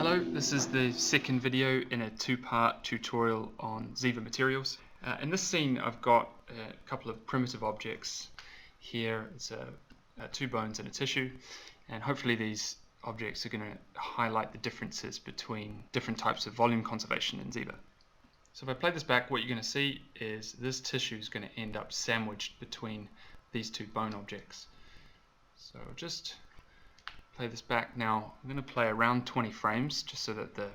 Hello, this is the second video in a two-part tutorial on Ziva materials. In this scene I've got a couple of primitive objects. Here it's two bones and a tissue, and hopefully these objects are going to highlight the differences between different types of volume conservation in Ziva. So if I play this back, what you're going to see is this tissue is going to end up sandwiched between these two bone objects. So I'll just play this back now. I'm going to play around 20 frames just so that the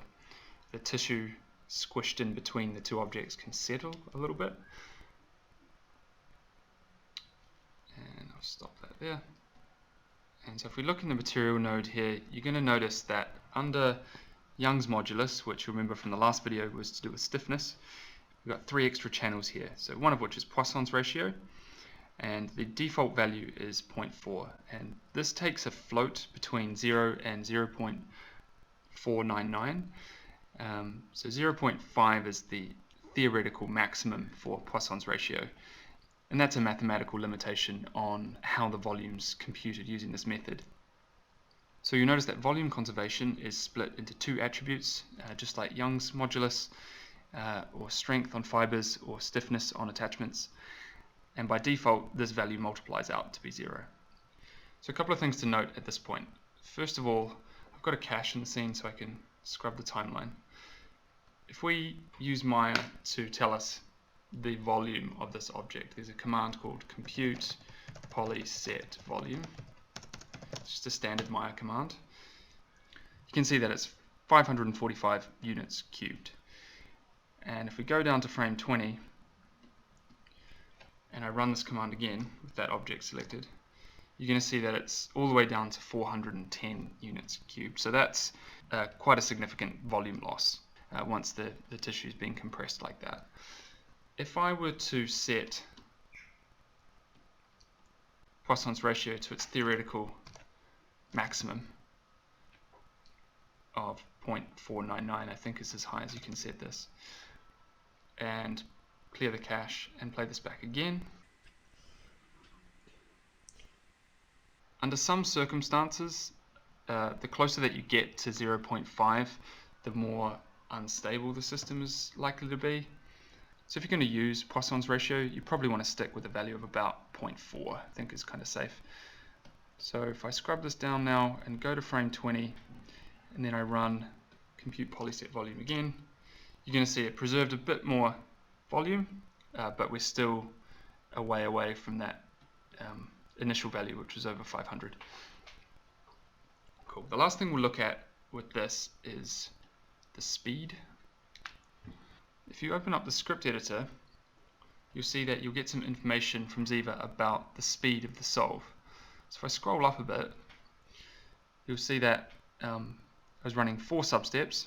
tissue squished in between the two objects can settle a little bit. And I'll stop that there. And so if we look in the material node here, you're going to notice that under Young's modulus, which you remember from the last video was to do with stiffness, we've got three extra channels here. So one of which is Poisson's ratio, and the default value is 0.4, and this takes a float between 0 and 0.499. So 0.5 is the theoretical maximum for Poisson's ratio, and that's a mathematical limitation on how the volume's computed using this method. So you notice that volume conservation is split into two attributes, just like Young's modulus, or strength on fibers, or stiffness on attachments. And by default, this value multiplies out to be 0. So a couple of things to note at this point. First of all, I've got a cache in the scene so I can scrub the timeline. If we use Maya to tell us the volume of this object, there's a command called compute polyset volume. It's just a standard Maya command. You can see that it's 545 units cubed. And if we go down to frame 20, and I run this command again with that object selected, you're going to see that it's all the way down to 410 units cubed. So that's quite a significant volume loss once the tissue is being compressed like that. If I were to set Poisson's ratio to its theoretical maximum of 0.499, I think is as high as you can set this, and clear the cache and play this back again. Under some circumstances, the closer that you get to 0.5, the more unstable the system is likely to be. So if you're going to use Poisson's ratio, you probably want to stick with a value of about 0.4, I think is kind of safe. So if I scrub this down now and go to frame 20, and then I run compute polyset volume again, you're going to see it preserved a bit more volume, but we're still a way away from that initial value, which was over 500. Cool. The last thing we'll look at with this is the speed. If you open up the script editor, you'll see that you'll get some information from Ziva about the speed of the solve. So if I scroll up a bit, you'll see that I was running 4 substeps.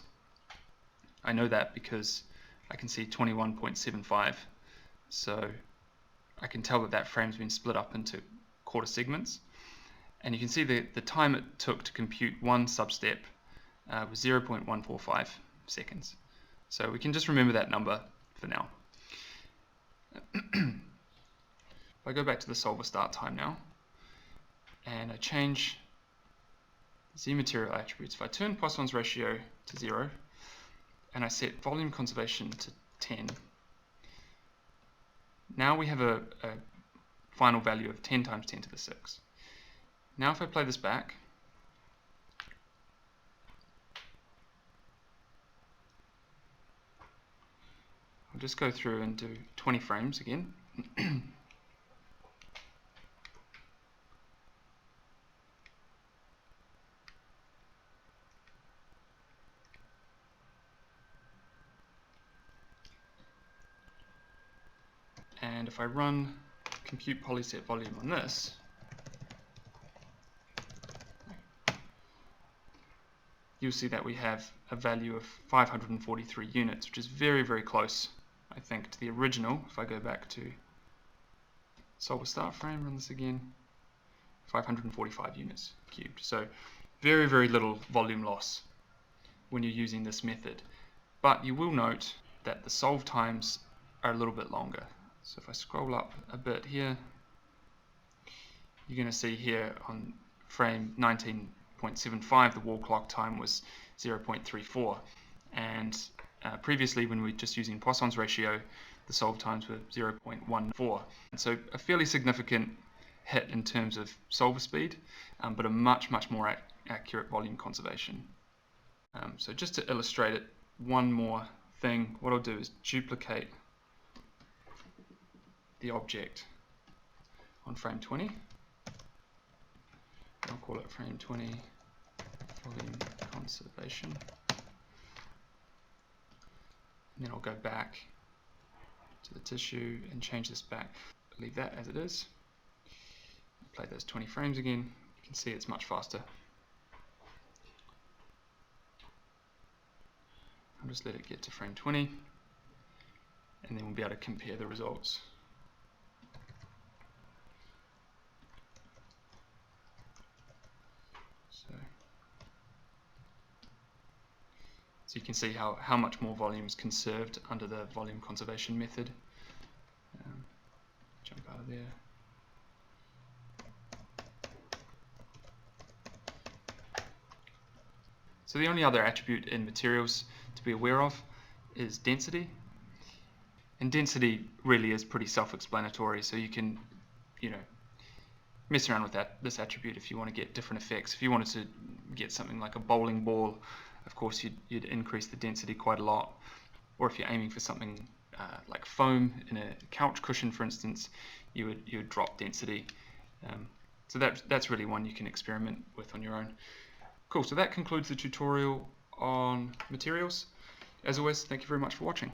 I know that because I can see 21.75, so I can tell that that frame's been split up into quarter segments, and you can see the time it took to compute one substep was 0.145 seconds. So we can just remember that number for now. If I go back to the solver start time now, and I change Z material attributes, if I turn Poisson's ratio to 0, and I set volume conservation to 10, now we have a final value of 10 times 10 to the 6. Now if I play this back, I'll just go through and do 20 frames again. And if I run compute polyset volume on this, you'll see that we have a value of 543 units, which is very, very close, I think, to the original. If I go back to solver start frame, run this again, 545 units cubed. So very, very little volume loss when you're using this method. But you will note that the solve times are a little bit longer. So if I scroll up a bit here, you're going to see here on frame 19 0.75, the wall clock time was 0.34. And previously, when we were just using Poisson's ratio, the solve times were 0.14. And so a fairly significant hit in terms of solver speed, but a much more accurate volume conservation. So just to illustrate it, one more thing, what I'll do is duplicate the object on frame 20. I'll call it frame 20 volume conservation. And then I'll go back to the tissue and change this back. Leave that as it is. Play those 20 frames again. You can see it's much faster. I'll just let it get to frame 20, and then we'll be able to compare the results. So you can see how much more volume is conserved under the volume conservation method. Jump out of there. So the only other attribute in materials to be aware of is density. And density really is pretty self-explanatory, so you can, mess around with this attribute if you want to get different effects. If you wanted to get something like a bowling ball, of course you'd increase the density quite a lot. Or if you're aiming for something like foam in a couch cushion, for instance, you would drop density. So that's really one you can experiment with on your own. Cool, so that concludes the tutorial on materials. As always, thank you very much for watching.